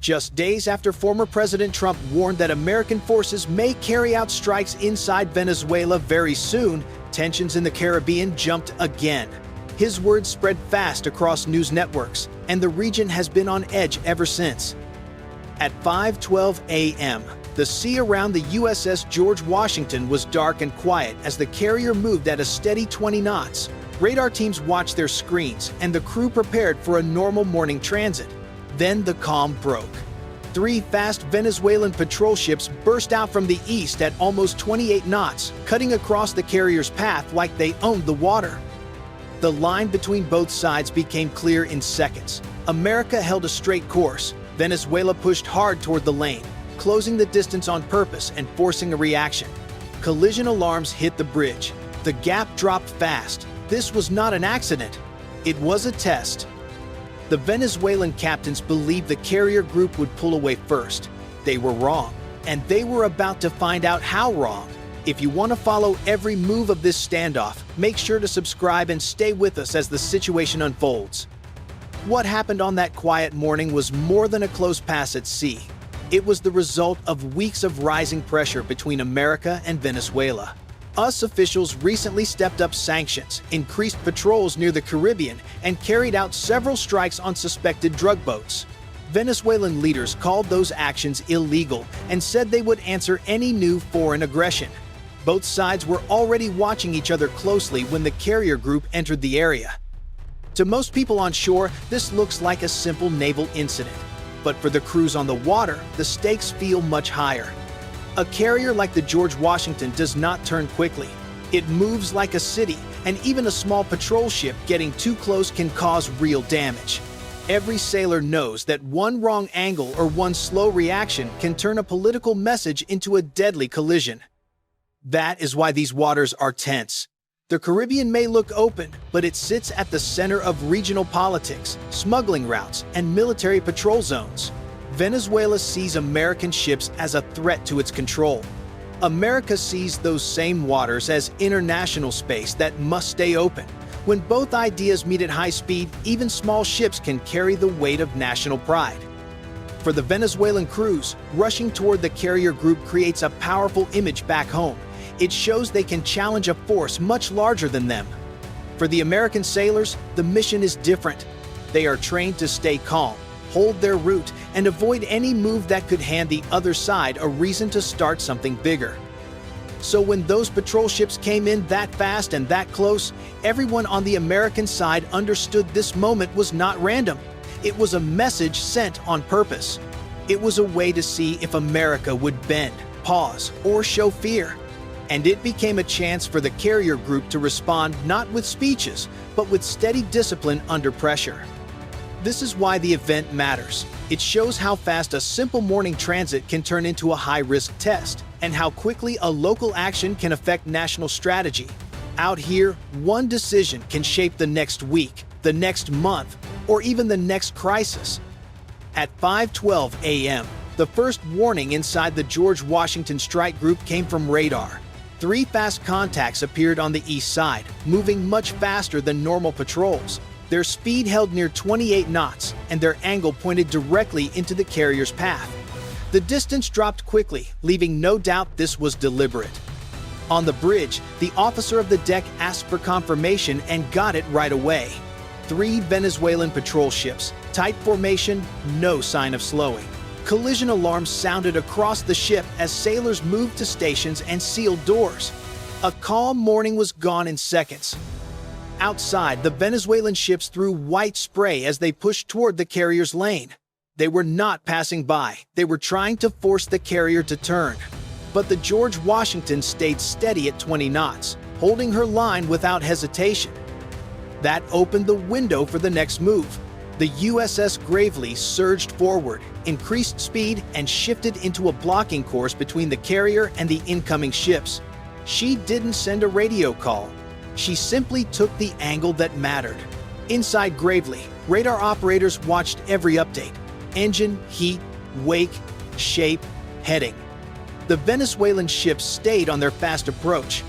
Just days after former President Trump warned that American forces may carry out strikes inside Venezuela very soon, tensions in the Caribbean jumped again. His words spread fast across news networks, and the region has been on edge ever since. At 5:12 a.m., the sea around the USS George Washington was dark and quiet as the carrier moved at a steady 20 knots. Radar teams watched their screens, and the crew prepared for a normal morning transit. Then the calm broke. 3 fast Venezuelan patrol ships burst out from the east at almost 28 knots, cutting across the carrier's path like they owned the water. The line between both sides became clear in seconds. America held a straight course. Venezuela pushed hard toward the lane, closing the distance on purpose and forcing a reaction. Collision alarms hit the bridge. The gap dropped fast. This was not an accident. It was a test. The Venezuelan captains believed the carrier group would pull away first. They were wrong, and they were about to find out how wrong. If you want to follow every move of this standoff, make sure to subscribe and stay with us as the situation unfolds. What happened on that quiet morning was more than a close pass at sea. It was the result of weeks of rising pressure between America and Venezuela. US officials recently stepped up sanctions, increased patrols near the Caribbean, and carried out several strikes on suspected drug boats. Venezuelan leaders called those actions illegal and said they would answer any new foreign aggression. Both sides were already watching each other closely when the carrier group entered the area. To most people on shore, this looks like a simple naval incident. But for the crews on the water, the stakes feel much higher. A carrier like the George Washington does not turn quickly. It moves like a city, and even a small patrol ship getting too close can cause real damage. Every sailor knows that one wrong angle or one slow reaction can turn a political message into a deadly collision. That is why these waters are tense. The Caribbean may look open, but it sits at the center of regional politics, smuggling routes, and military patrol zones. Venezuela sees American ships as a threat to its control. America sees those same waters as international space that must stay open. When both ideas meet at high speed, even small ships can carry the weight of national pride. For the Venezuelan crews, rushing toward the carrier group creates a powerful image back home. It shows they can challenge a force much larger than them. For the American sailors, the mission is different. They are trained to stay calm, hold their route, and avoid any move that could hand the other side a reason to start something bigger. So when those patrol ships came in that fast and that close, everyone on the American side understood this moment was not random. It was a message sent on purpose. It was a way to see if America would bend, pause, or show fear. And it became a chance for the carrier group to respond not with speeches, but with steady discipline under pressure. This is why the event matters. It shows how fast a simple morning transit can turn into a high-risk test, and how quickly a local action can affect national strategy. Out here, one decision can shape the next week, the next month, or even the next crisis. At 5:12 a.m., the first warning inside the George Washington strike group came from radar. 3 fast contacts appeared on the east side, moving much faster than normal patrols. Their speed held near 28 knots, and their angle pointed directly into the carrier's path. The distance dropped quickly, leaving no doubt this was deliberate. On the bridge, the officer of the deck asked for confirmation and got it right away. 3 Venezuelan patrol ships, tight formation, no sign of slowing. Collision alarms sounded across the ship as sailors moved to stations and sealed doors. A calm morning was gone in seconds. Outside, the Venezuelan ships threw white spray as they pushed toward the carrier's lane. They were not passing by. They were trying to force the carrier to turn. But the George Washington stayed steady at 20 knots, holding her line without hesitation. That opened the window for the next move. The USS Gravely surged forward, increased speed, and shifted into a blocking course between the carrier and the incoming ships. She didn't send a radio call. She simply took the angle that mattered. Inside Gravely, radar operators watched every update: engine, heat, wake, shape, heading. The Venezuelan ships stayed on their fast approach.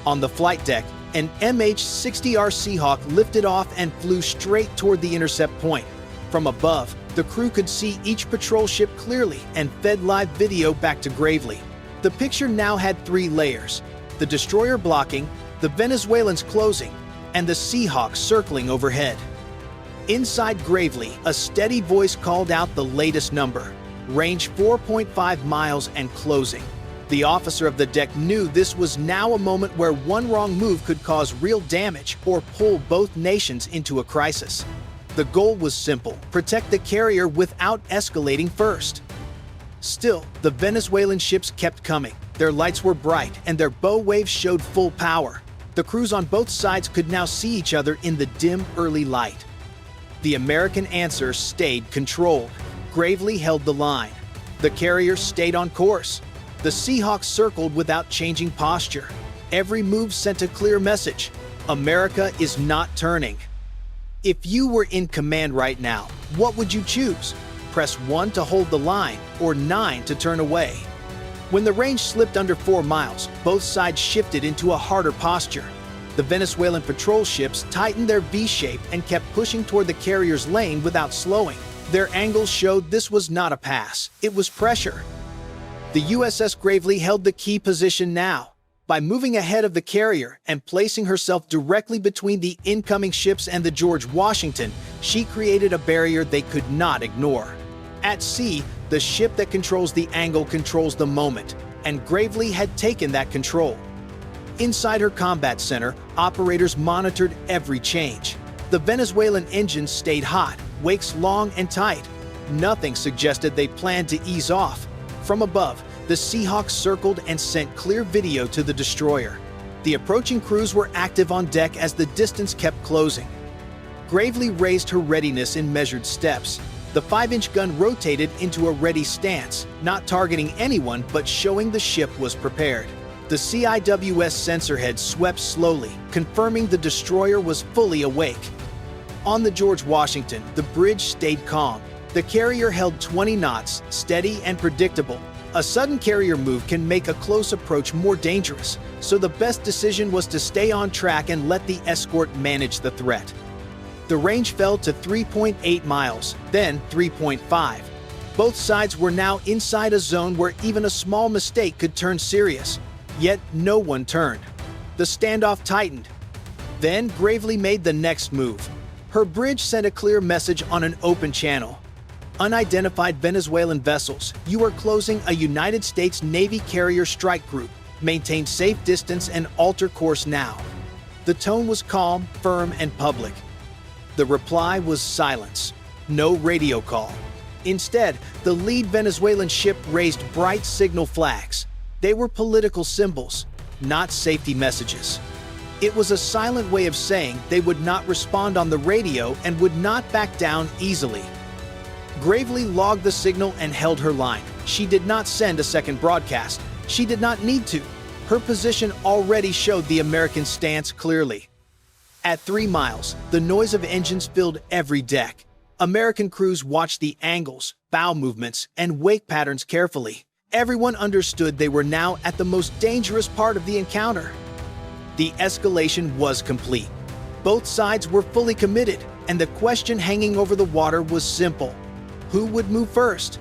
On the flight deck, an MH-60R Seahawk lifted off and flew straight toward the intercept point. From above, The crew could see each patrol ship clearly and fed live video back to Gravely. The picture now had 3 layers: the destroyer blocking, the Venezuelans closing, and the Seahawk circling overhead. Inside Gravely, a steady voice called out the latest number: range 4.5 miles and closing. The officer of the deck knew this was now a moment where one wrong move could cause real damage or pull both nations into a crisis. The goal was simple: protect the carrier without escalating first. Still, the Venezuelan ships kept coming. Their lights were bright and their bow waves showed full power. The crews on both sides could now see each other in the dim early light. The American answer stayed controlled. Gravely held the line. The carrier stayed on course. The Seahawk circled without changing posture. Every move sent a clear message: America is not turning. If you were in command right now, what would you choose? Press 1 to hold the line, or 9 to turn away. When the range slipped under 4 miles, both sides shifted into a harder posture. The Venezuelan patrol ships tightened their V shape and kept pushing toward the carrier's lane without slowing. Their angles showed this was not a pass, it was pressure. The USS Gravely held the key position now. By moving ahead of the carrier and placing herself directly between the incoming ships and the George Washington, she created a barrier they could not ignore. At sea, the ship that controls the angle controls the moment, and Gravely had taken that control. Inside her combat center, operators monitored every change. The Venezuelan engines stayed hot, wakes long and tight. Nothing suggested they planned to ease off. From above, the Seahawk circled and sent clear video to the destroyer. The approaching crews were active on deck as the distance kept closing. Gravely raised her readiness in measured steps. The 5-inch gun rotated into a ready stance, not targeting anyone but showing the ship was prepared. The CIWS sensor head swept slowly, confirming the destroyer was fully awake. On the George Washington, the bridge stayed calm. The carrier held 20 knots, steady and predictable. A sudden carrier move can make a close approach more dangerous, so the best decision was to stay on track and let the escort manage the threat. The range fell to 3.8 miles, then 3.5. Both sides were now inside a zone where even a small mistake could turn serious. Yet no one turned. The standoff tightened. Then Gravely made the next move. Her bridge sent a clear message on an open channel. Unidentified Venezuelan vessels, you are closing a United States Navy carrier strike group. Maintain safe distance and alter course now. The tone was calm, firm, and public. The reply was silence. No radio call. Instead, the lead Venezuelan ship raised bright signal flags. They were political symbols, not safety messages. It was a silent way of saying they would not respond on the radio and would not back down easily. Gravely logged the signal and held her line. She did not send a second broadcast. She did not need to. Her position already showed the American stance clearly. At 3 miles, the noise of engines filled every deck. American crews watched the angles, bow movements, and wake patterns carefully. Everyone understood they were now at the most dangerous part of the encounter. The escalation was complete. Both sides were fully committed, and the question hanging over the water was simple: who would move first?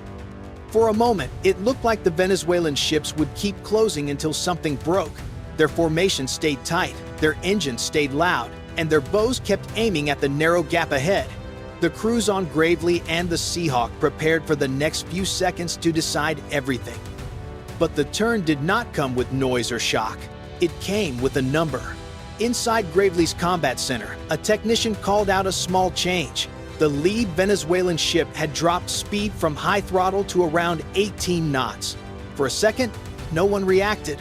For a moment, it looked like the Venezuelan ships would keep closing until something broke. Their formation stayed tight, their engines stayed loud, and their bows kept aiming at the narrow gap ahead. The crews on Gravely and the Seahawk prepared for the next few seconds to decide everything. But the turn did not come with noise or shock. It came with a number. Inside Gravely's combat center, a technician called out a small change. The lead Venezuelan ship had dropped speed from high throttle to around 18 knots. For a second, no one reacted.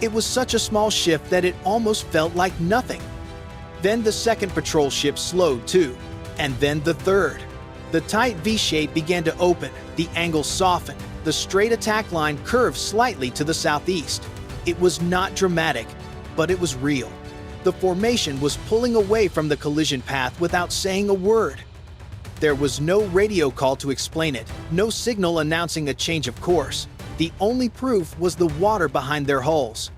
It was such a small shift that it almost felt like nothing. Then the second patrol ship slowed too, and then the third. The tight V-shape began to open, the angle softened, the straight attack line curved slightly to the southeast. It was not dramatic, but it was real. The formation was pulling away from the collision path without saying a word. There was no radio call to explain it, no signal announcing a change of course. The only proof was the water behind their hulls.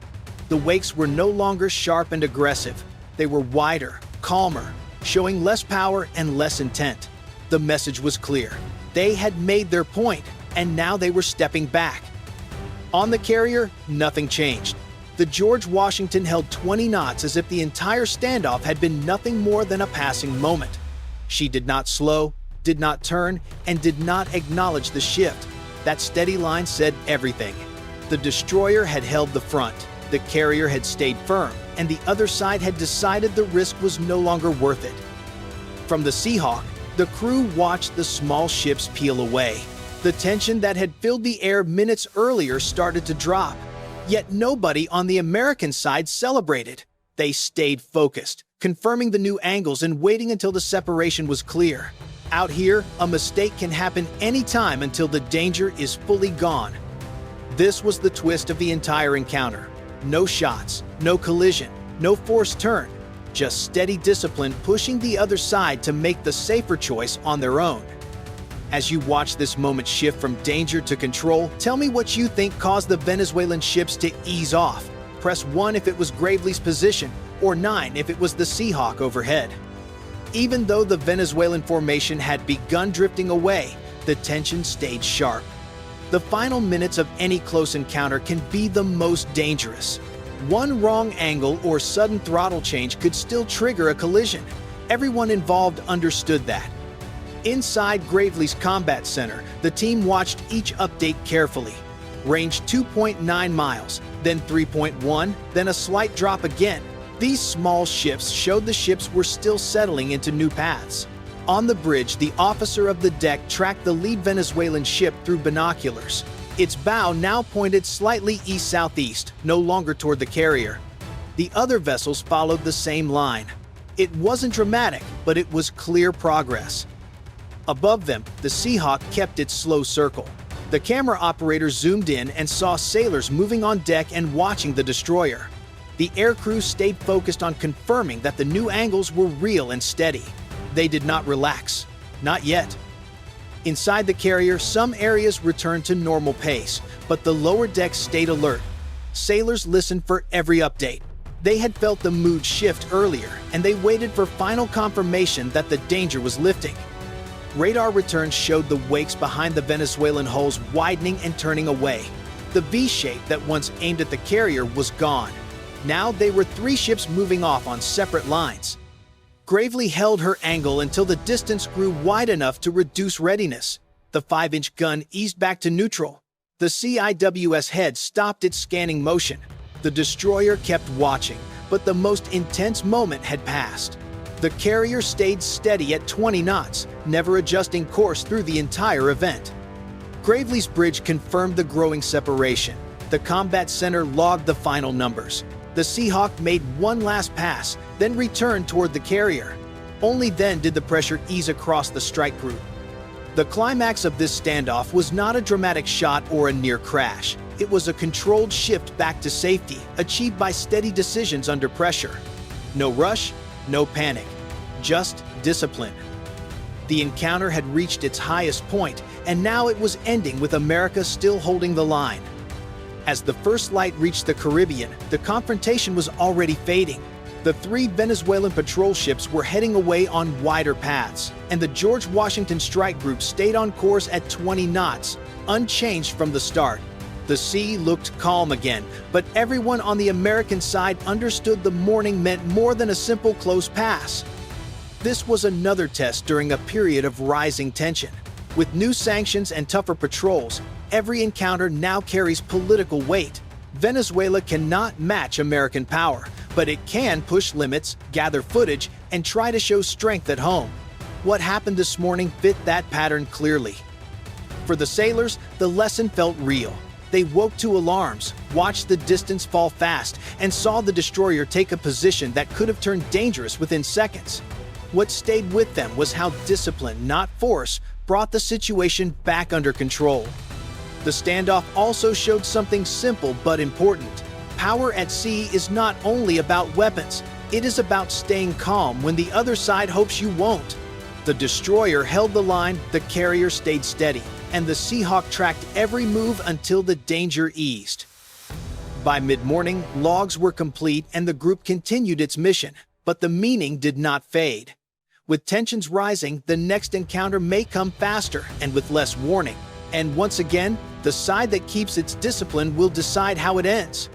The wakes were no longer sharp and aggressive. They were wider, calmer, showing less power and less intent. The message was clear. They had made their point, and now they were stepping back. On the carrier, nothing changed. The George Washington held 20 knots as if the entire standoff had been nothing more than a passing moment. She did not slow, did not turn, and did not acknowledge the shift. That steady line said everything. The destroyer had held the front, the carrier had stayed firm, and the other side had decided the risk was no longer worth it. From the Seahawk, the crew watched the small ships peel away. The tension that had filled the air minutes earlier started to drop. Yet nobody on the American side celebrated. They stayed focused, confirming the new angles and waiting until the separation was clear. Out here, a mistake can happen anytime until the danger is fully gone. This was the twist of the entire encounter. No shots, no collision, no forced turn. Just steady discipline pushing the other side to make the safer choice on their own. As you watch this moment shift from danger to control, tell me what you think caused the Venezuelan ships to ease off. Press 1 if it was Gravely's position, or 9 if it was the Seahawk overhead. Even though the Venezuelan formation had begun drifting away, the tension stayed sharp. The final minutes of any close encounter can be the most dangerous. One wrong angle or sudden throttle change could still trigger a collision. Everyone involved understood that. Inside Gravely's combat center, the team watched each update carefully. Range 2.9 miles, then 3.1, then a slight drop again. These small shifts showed the ships were still settling into new paths. On the bridge, the officer of the deck tracked the lead Venezuelan ship through binoculars. Its bow now pointed slightly east-southeast, no longer toward the carrier. The other vessels followed the same line. It wasn't dramatic, but it was clear progress. Above them, the Seahawk kept its slow circle. The camera operator zoomed in and saw sailors moving on deck and watching the destroyer. The aircrew stayed focused on confirming that the new angles were real and steady. They did not relax. Not yet. Inside the carrier, some areas returned to normal pace, but the lower decks stayed alert. Sailors listened for every update. They had felt the mood shift earlier, and they waited for final confirmation that the danger was lifting. Radar returns showed the wakes behind the Venezuelan hulls widening and turning away. The V-shape that once aimed at the carrier was gone. Now they were 3 ships moving off on separate lines. Gravely held her angle until the distance grew wide enough to reduce readiness. The 5-inch gun eased back to neutral. The CIWS head stopped its scanning motion. The destroyer kept watching, but the most intense moment had passed. The carrier stayed steady at 20 knots, never adjusting course through the entire event. Gravely's bridge confirmed the growing separation. The combat center logged the final numbers. The Seahawk made one last pass, then returned toward the carrier. Only then did the pressure ease across the strike group. The climax of this standoff was not a dramatic shot or a near crash. It was a controlled shift back to safety, achieved by steady decisions under pressure. No rush, no panic, just discipline. The encounter had reached its highest point, and now it was ending with America still holding the line. As the first light reached the Caribbean, the confrontation was already fading. The 3 Venezuelan patrol ships were heading away on wider paths, and the George Washington strike group stayed on course at 20 knots, unchanged from the start. The sea looked calm again, but everyone on the American side understood the morning meant more than a simple close pass. This was another test during a period of rising tension. With new sanctions and tougher patrols, every encounter now carries political weight. Venezuela cannot match American power, but it can push limits, gather footage, and try to show strength at home. What happened this morning fit that pattern clearly. For the sailors, the lesson felt real. They woke to alarms, watched the distance fall fast, and saw the destroyer take a position that could have turned dangerous within seconds. What stayed with them was how discipline, not force, brought the situation back under control. The standoff also showed something simple but important. Power at sea is not only about weapons, it is about staying calm when the other side hopes you won't. The destroyer held the line, the carrier stayed steady, and the Seahawk tracked every move until the danger eased. By mid-morning, logs were complete and the group continued its mission, but the meaning did not fade. With tensions rising, the next encounter may come faster and with less warning. And once again, the side that keeps its discipline will decide how it ends.